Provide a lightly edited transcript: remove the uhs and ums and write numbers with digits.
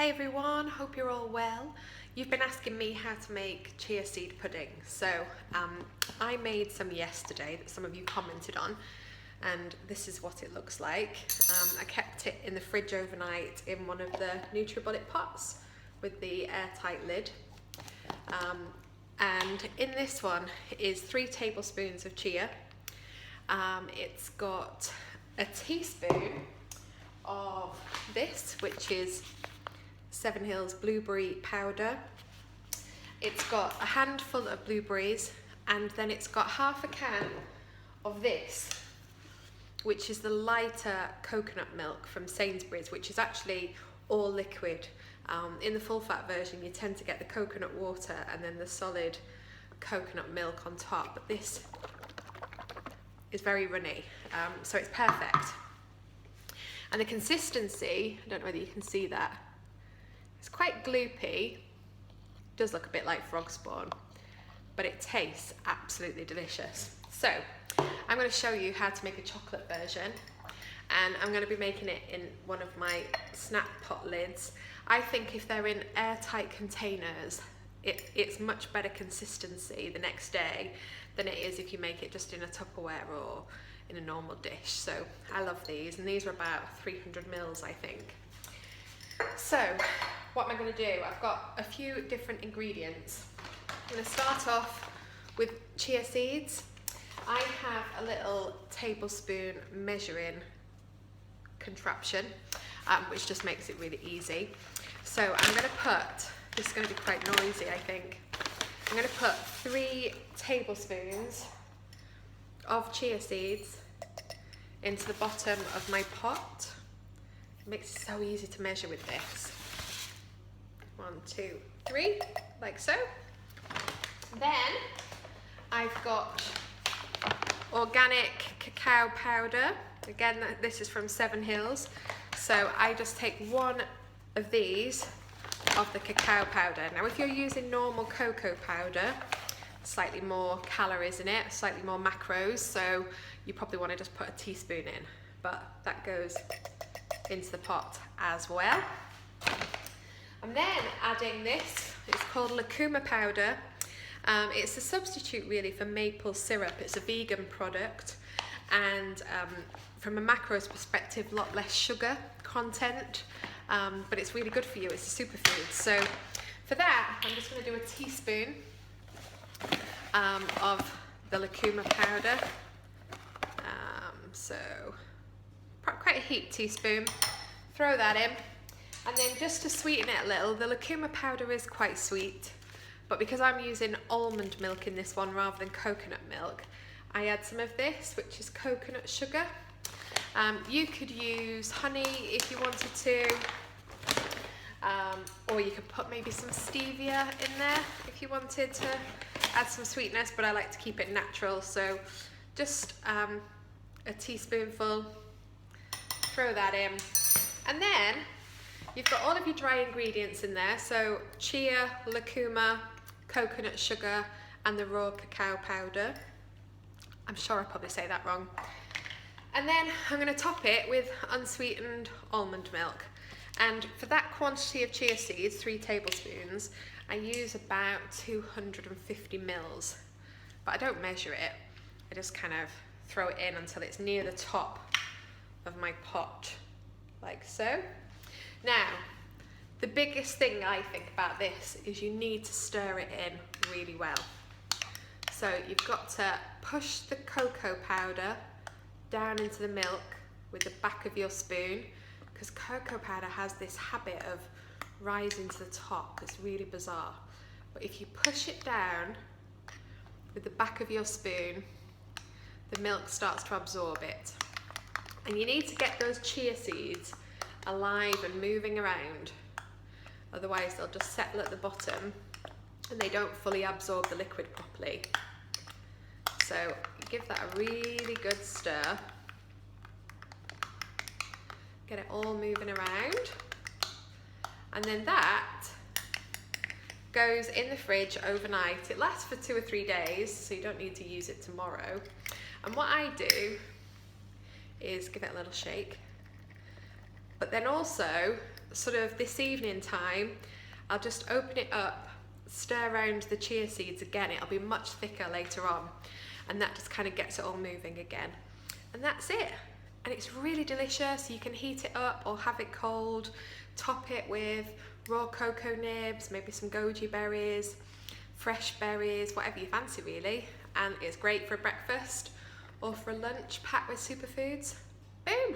Hey everyone, hope you're all well. You've been asking me how to make chia seed pudding. So I made some yesterday that some of you commented on, and this is what it looks like. I kept it in the fridge overnight in one of the NutriBullet pots with the airtight lid. And in this one is 3 tablespoons of chia. It's got a teaspoon of this, which is 7 Hills blueberry powder. It's got a handful of blueberries, and then it's got half a can of this, which is the lighter coconut milk from Sainsbury's, which is actually all liquid. In the full fat version you tend to get the coconut water and then the solid coconut milk on top, but this is very runny, so it's perfect. And the consistency, I don't know whether you can see that, it's quite gloopy. It does look a bit like frog spawn, but it tastes absolutely delicious. So I'm going to show you how to make a chocolate version, and I'm going to be making it in one of my snap pot lids. I think if they're in airtight containers, it's much better consistency the next day than it is if you make it just in a Tupperware or in a normal dish. So I love these, and these are about 300 mils, I think. So what am I going to do? I've got a few different ingredients. I'm going to start off with chia seeds. I have a little tablespoon measuring contraption, which just makes it really easy. So I'm going to put, this is going to be quite noisy I think, I'm going to put 3 tablespoons of chia seeds into the bottom of my pot. It makes it so easy to measure with this. 1, 2, 3, like so. Then I've got organic cacao powder. Again, this is from 7 Hills. So I just take 1 of these of the cacao powder. Now if you're using normal cocoa powder, slightly more calories in it, slightly more macros, so you probably want to just put a teaspoon in, but that goes into the pot as well. I'm then adding this, it's called lucuma powder. It's a substitute really for maple syrup. It's a vegan product, and from a macros perspective, a lot less sugar content, but it's really good for you. It's a superfood. So for that, I'm just going to do a teaspoon of the lucuma powder. So quite a heaped teaspoon. Throw that in, and then just to sweeten it a little, the lucuma powder is quite sweet, but because I'm using almond milk in this one rather than coconut milk, I add some of this, which is coconut sugar. You could use honey if you wanted to, or you could put maybe some stevia in there if you wanted to add some sweetness, but I like to keep it natural, so just a teaspoonful, throw that in. And then you've got all of your dry ingredients in there, so chia, lucuma, coconut sugar, and the raw cacao powder. I'm sure I probably say that wrong. And then I'm going to top it with unsweetened almond milk. And for that quantity of chia seeds, 3 tablespoons, I use about 250 mils. But I don't measure it, I just kind of throw it in until it's near the top of my pot, like so. Now, the biggest thing I think about this is you need to stir it in really well. So you've got to push the cocoa powder down into the milk with the back of your spoon, because cocoa powder has this habit of rising to the top. It's really bizarre. But if you push it down with the back of your spoon, the milk starts to absorb it. And you need to get those chia seeds alive and moving around, otherwise they'll just settle at the bottom and they don't fully absorb the liquid properly. So give that a really good stir, get it all moving around, and then that goes in the fridge overnight. It lasts for 2 or 3 days, so you don't need to use it tomorrow. And what I do is give it a little shake, but then also sort of this evening time, I'll just open it up, stir around the chia seeds again. It'll be much thicker later on, and that just kind of gets it all moving again. And that's it. And it's really delicious. You can heat it up or have it cold, top it with raw cocoa nibs, maybe some goji berries, fresh berries, whatever you fancy really. And it's great for breakfast or for lunch packed with superfoods. Boom!